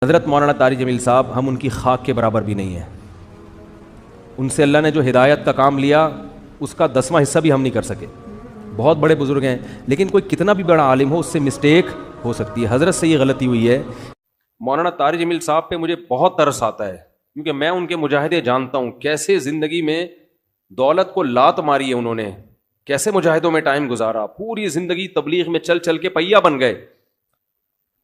حضرت مولانا طارق جمیل صاحب، ہم ان کی خاک کے برابر بھی نہیں ہیں. ان سے اللہ نے جو ہدایت کا کام لیا اس کا 10واں حصہ بھی ہم نہیں کر سکے. بہت بڑے بزرگ ہیں، لیکن کوئی کتنا بھی بڑا عالم ہو اس سے مسٹیک ہو سکتی ہے. حضرت سے یہ غلطی ہوئی ہے. مولانا طارق جمیل صاحب پہ مجھے بہت ترس آتا ہے، کیونکہ میں ان کے مجاہدے جانتا ہوں، کیسے زندگی میں دولت کو لات ماری ہے انہوں نے، کیسے مجاہدوں میں ٹائم گزارا، پوری زندگی تبلیغ میں چل چل کے پہیا بن گئے.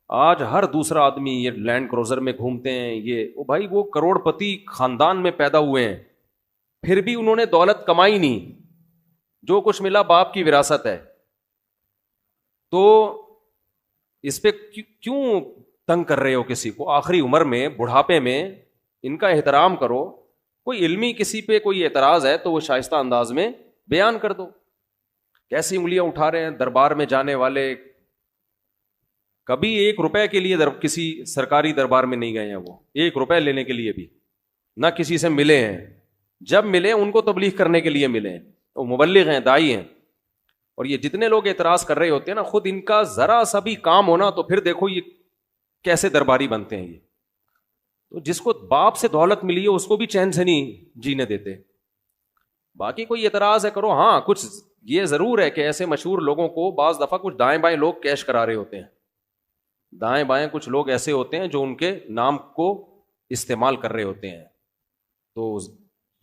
آج ہر دوسرا آدمی یہ لینڈ کروزر میں گھومتے ہیں، یہ بھائی وہ کروڑ پتی خاندان میں پیدا ہوئے ہیں، پھر بھی انہوں نے دولت کمائی نہیں، جو کچھ ملا باپ کی وراثت ہے. تو اس پہ کیوں تنگ کر رہے ہو کسی کو؟ آخری عمر میں، بڑھاپے میں ان کا احترام کرو. کوئی علمی کسی پہ کوئی اعتراض ہے تو وہ شائستہ انداز میں بیان کر دو. کیسی انگلیاں اٹھا رہے ہیں دربار میں جانے والے، کبھی 1 روپے کے لیے کسی سرکاری دربار میں نہیں گئے ہیں، وہ 1 روپے لینے کے لیے بھی نہ کسی سے ملے ہیں. جب ملے ان کو تبلیغ کرنے کے لیے ملے ہیں. وہ مبلغ ہیں، داعی ہیں. اور یہ جتنے لوگ اعتراض کر رہے ہوتے ہیں نا، خود ان کا ذرا سا بھی کام ہونا تو پھر دیکھو یہ کیسے درباری بنتے ہیں. یہ تو جس کو باپ سے دولت ملی ہے اس کو بھی چین سے نہیں جینے دیتے. باقی کوئی اعتراض ہے کرو. ہاں کچھ یہ ضرور ہے کہ ایسے مشہور لوگوں کو بعض دفعہ کچھ دائیں بائیں لوگ کیش کرا رہے ہوتے ہیں. دائیں بائیں کچھ لوگ ایسے ہوتے ہیں جو ان کے نام کو استعمال کر رہے ہوتے ہیں. تو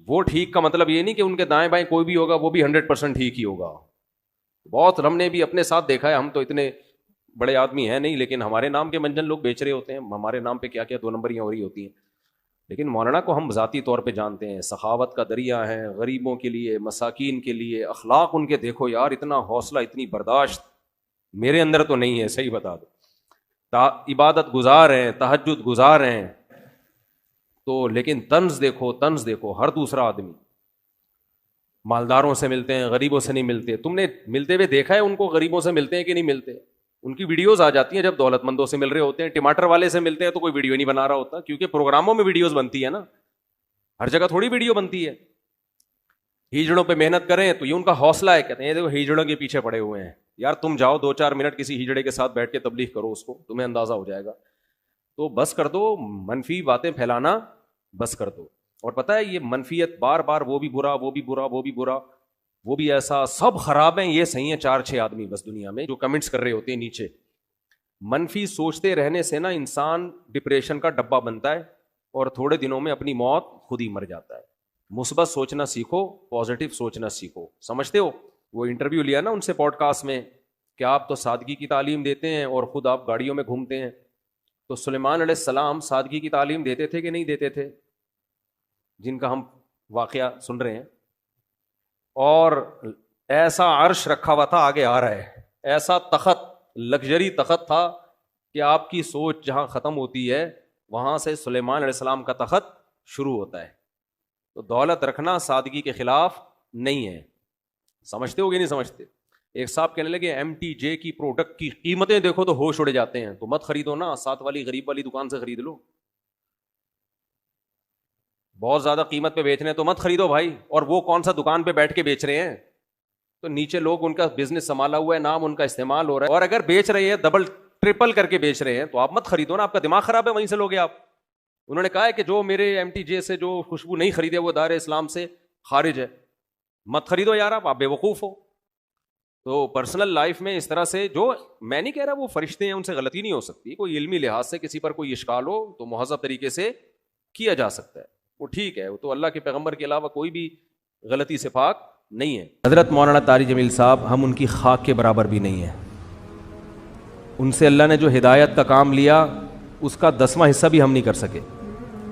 وہ ٹھیک کا مطلب یہ نہیں کہ ان کے دائیں بائیں کوئی بھی ہوگا وہ بھی 100% ٹھیک ہی ہوگا. بہت ہم نے بھی اپنے ساتھ دیکھا ہے. ہم تو اتنے بڑے آدمی ہیں نہیں، لیکن ہمارے نام کے منجن لوگ بیچ رہے ہوتے ہیں. ہمارے نام پہ کیا کیا 2 نمبریاں ہو رہی ہوتی ہیں. لیکن مولانا کو ہم ذاتی طور پہ جانتے ہیں، سخاوت کا دریا ہیں، غریبوں کے لیے، مساکین کے لیے. اخلاق ان کے دیکھو یار، اتنا حوصلہ، اتنی برداشت میرے اندر تو نہیں ہے، صحیح بتا دو. عبادت گزار ہیں، تہجد گزار ہیں تو، لیکن طنز دیکھو، طنز دیکھو. ہر دوسرا آدمی مالداروں سے ملتے ہیں، غریبوں سے نہیں ملتے. تم نے ملتے ہوئے دیکھا ہے ان کو؟ غریبوں سے ملتے ہیں کہ نہیں ملتے؟ ان کی ویڈیوز آ جاتی ہیں جب دولت مندوں سے مل رہے ہوتے ہیں. ٹماٹر والے سے ملتے ہیں تو کوئی ویڈیو نہیں بنا رہا ہوتا، کیونکہ پروگراموں میں ویڈیوز بنتی ہے نا، ہر جگہ تھوڑی ویڈیو بنتی ہے. ہیجڑوں پہ محنت کریں تو یہ ان کا حوصلہ ہے. کہتے ہیں دیکھو ہیجڑوں کے پیچھے پڑے ہوئے ہیں. یار تم جاؤ 2-4 منٹ کسی ہیجڑے کے ساتھ بیٹھ کے تبلیغ کرو، اس کو تمہیں اندازہ ہو جائے گا. تو بس کر دو منفی باتیں پھیلانا، بس کر دو. اور پتہ ہے یہ منفیت بار بار، وہ بھی برا، وہ بھی برا، وہ بھی برا، وہ بھی ایسا، سب خراب ہیں، یہ صحیح ہیں 4-6 آدمی بس دنیا میں جو کمنٹس کر رہے ہوتے ہیں نیچے. منفی سوچتے رہنے سے نا انسان ڈپریشن کا ڈبہ بنتا ہے اور تھوڑے دنوں میں اپنی موت خود ہی مر جاتا ہے. مثبت سوچنا سیکھو، پازیٹیو سوچنا سیکھو. سمجھتے ہو وہ انٹرویو لیا نا ان سے پوڈ کاسٹ میں کہ آپ تو سادگی کی تعلیم دیتے ہیں اور خود آپ گاڑیوں میں گھومتے ہیں. تو سلیمان علیہ السلام سادگی کی تعلیم دیتے تھے کہ نہیں دیتے تھے؟ جن کا ہم واقعہ سن رہے ہیں. اور ایسا عرش رکھا ہوا تھا، آگے آ رہا ہے، ایسا تخت، لگژری تخت تھا کہ آپ کی سوچ جہاں ختم ہوتی ہے وہاں سے سلیمان علیہ السلام کا تخت شروع ہوتا ہے. تو دولت رکھنا سادگی کے خلاف نہیں ہے. سمجھتے ہو کہ نہیں سمجھتے؟ ایک صاحب کہنے لگے MTJ کی پروڈکٹ کی قیمتیں دیکھو تو ہوش اڑ جاتے ہیں. تو مت خریدو نا، ساتھ والی غریب والی دکان سے خرید لو. بہت زیادہ قیمت پہ بیچ رہے ہیں تو مت خریدو بھائی. اور وہ کون سا دکان پہ بیٹھ کے بیچ رہے ہیں؟ تو نیچے لوگ ان کا بزنس سنبھالا ہوا ہے، نام ان کا استعمال ہو رہا ہے، اور اگر بیچ رہے ہیں ڈبل ٹرپل کر کے بیچ رہے ہیں تو آپ مت خریدو نا. آپ کا دماغ خراب ہے، وہیں سے لوگے آپ. انہوں نے کہا ہے کہ جو میرے MTJ سے جو خوشبو نہیں خریدے وہ دار اسلام سے خارج ہے. مت خریدو یار، آپ بے وقوف ہو. تو پرسنل لائف میں اس طرح سے، جو میں نہیں کہہ رہا وہ فرشتے ہیں ان سے غلطی نہیں ہو سکتی، کوئی علمی لحاظ سے کسی پر کوئی اشکال ہو تو مہذب طریقے سے کیا جا سکتا ہے، وہ ٹھیک ہے. وہ تو اللہ کے پیغمبر کے علاوہ کوئی بھی غلطی سے پاک نہیں ہے. حضرت مولانا طارق جمیل صاحب، ہم ان کی خاک کے برابر بھی نہیں ہیں. ان سے اللہ نے جو ہدایت کا کام لیا اس کا 10واں حصہ بھی ہم نہیں کر سکے.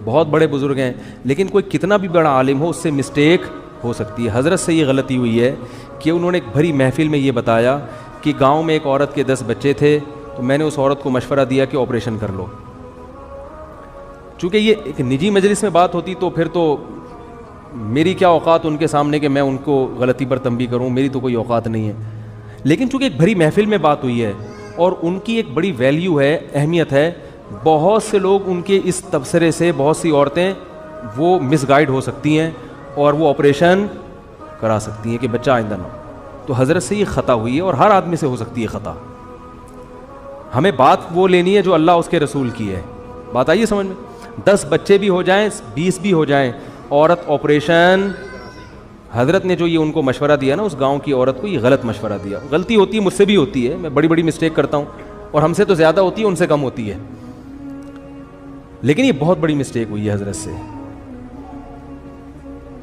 بہت بڑے بزرگ ہیں، لیکن کوئی کتنا بھی بڑا عالم ہو اس سے مسٹیک ہو سکتی ہے. حضرت سے یہ غلطی ہوئی ہے کہ انہوں نے ایک بھری محفل میں یہ بتایا کہ گاؤں میں ایک عورت کے 10 بچے تھے، تو میں نے اس عورت کو مشورہ دیا کہ آپریشن کر لو. چونکہ یہ ایک نجی مجلس میں بات ہوتی تو پھر تو میری کیا اوقات ان کے سامنے کہ میں ان کو غلطی پر تنبیہ کروں، میری تو کوئی اوقات نہیں ہے. لیکن چونکہ ایک بھری محفل میں بات ہوئی ہے اور ان کی ایک بڑی ویلیو ہے، اہمیت ہے، بہت سے لوگ ان کے اس تبصرے سے، بہت سی عورتیں وہ مس گائیڈ ہو سکتی ہیں اور وہ آپریشن کرا سکتی ہیں کہ بچہ آئندہ نہ ہو. تو حضرت سے یہ خطا ہوئی ہے اور ہر آدمی سے ہو سکتی ہے خطا. ہمیں بات وہ لینی ہے جو اللہ اس کے رسول کی ہے. بات آئیے سمجھ میں؟ 10 بچے بھی ہو جائیں 20 بھی ہو جائیں، عورت آپریشن، حضرت نے جو یہ ان کو مشورہ دیا نا اس گاؤں کی عورت کو، یہ غلط مشورہ دیا. غلطی ہوتی ہے، مجھ سے بھی ہوتی ہے، میں بڑی بڑی مسٹیک کرتا ہوں اور ہم سے تو زیادہ ہوتی ہے، ان سے کم ہوتی ہے، لیکن یہ بہت بڑی مسٹیک ہوئی ہے حضرت سے،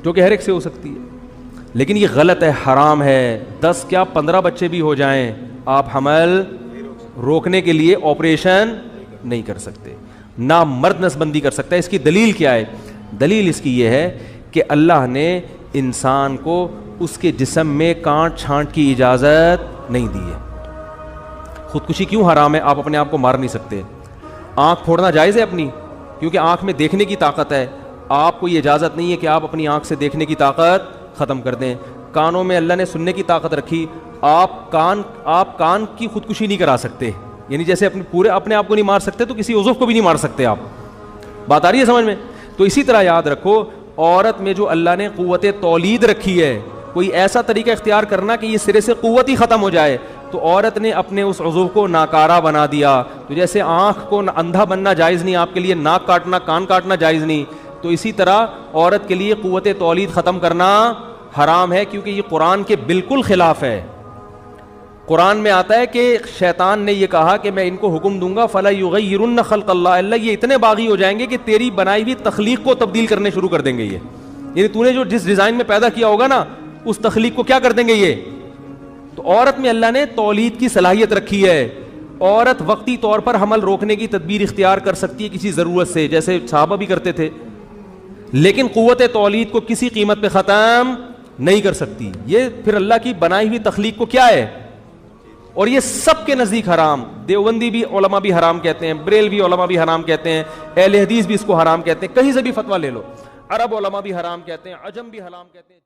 جو کہ ہر ایک سے ہو سکتی ہے، لیکن یہ غلط ہے، حرام ہے. 10 کیا 15 بچے بھی ہو جائیں آپ حمل روکنے کے لیے آپریشن نہیں کر سکتے، نہ مرد نسبندی کر سکتا ہے. اس کی دلیل کیا ہے؟ دلیل اس کی یہ ہے کہ اللہ نے انسان کو اس کے جسم میں کانٹ چھانٹ کی اجازت نہیں دی ہے. خودکشی کیوں حرام ہے؟ آپ اپنے آپ کو مار نہیں سکتے. آنکھ پھوڑنا جائز ہے اپنی، کیونکہ آنکھ میں دیکھنے کی طاقت ہے. آپ کو یہ اجازت نہیں ہے کہ آپ اپنی آنکھ سے دیکھنے کی طاقت ختم کر دیں. کانوں میں اللہ نے سننے کی طاقت رکھی، آپ کان کی خودکشی نہیں کرا سکتے، یعنی جیسے اپنے آپ کو نہیں مار سکتے تو کسی عضو کو بھی نہیں مار سکتے آپ. بات آ رہی ہے سمجھ میں؟ تو اسی طرح یاد رکھو، عورت میں جو اللہ نے قوت تولید رکھی ہے، کوئی ایسا طریقہ اختیار کرنا کہ یہ سرے سے قوت ہی ختم ہو جائے، تو عورت نے اپنے اس عضو کو ناکارہ بنا دیا. تو جیسے آنکھ کو اندھا بننا جائز نہیں آپ کے لیے، ناک کاٹنا کان کاٹنا جائز نہیں، تو اسی طرح عورت کے لیے قوت تولید ختم کرنا حرام ہے، کیونکہ یہ قرآن کے بالکل خلاف ہے. قرآن میں آتا ہے کہ شیطان نے یہ کہا کہ میں ان کو حکم دوں گا فَلَا يُغَيِّرُنَّ خَلْقَ اللَّهِ، اللہ یہ اتنے باغی ہو جائیں گے کہ تیری بنائی ہوئی تخلیق کو تبدیل کرنے شروع کر دیں گے. یہ یعنی تو نے جو جس ڈیزائن میں پیدا کیا ہوگا نا اس تخلیق کو کیا کر دیں گے یہ. تو عورت میں اللہ نے تولید کی صلاحیت رکھی ہے. عورت وقتی طور پر حمل روکنے کی تدبیر اختیار کر سکتی ہے کسی ضرورت سے، جیسے صحابہ بھی کرتے تھے، لیکن قوت تولید کو کسی قیمت پہ ختم نہیں کر سکتی. یہ پھر اللہ کی بنائی ہوئی تخلیق کو کیا ہے، اور یہ سب کے نزدیک حرام. دیوبندی بھی علماء بھی حرام کہتے ہیں، بریلوی علماء بھی حرام کہتے ہیں، اہل حدیث بھی اس کو حرام کہتے ہیں، کہیں سے بھی فتویٰ لے لو. عرب علماء بھی حرام کہتے ہیں، عجم بھی حرام کہتے ہیں.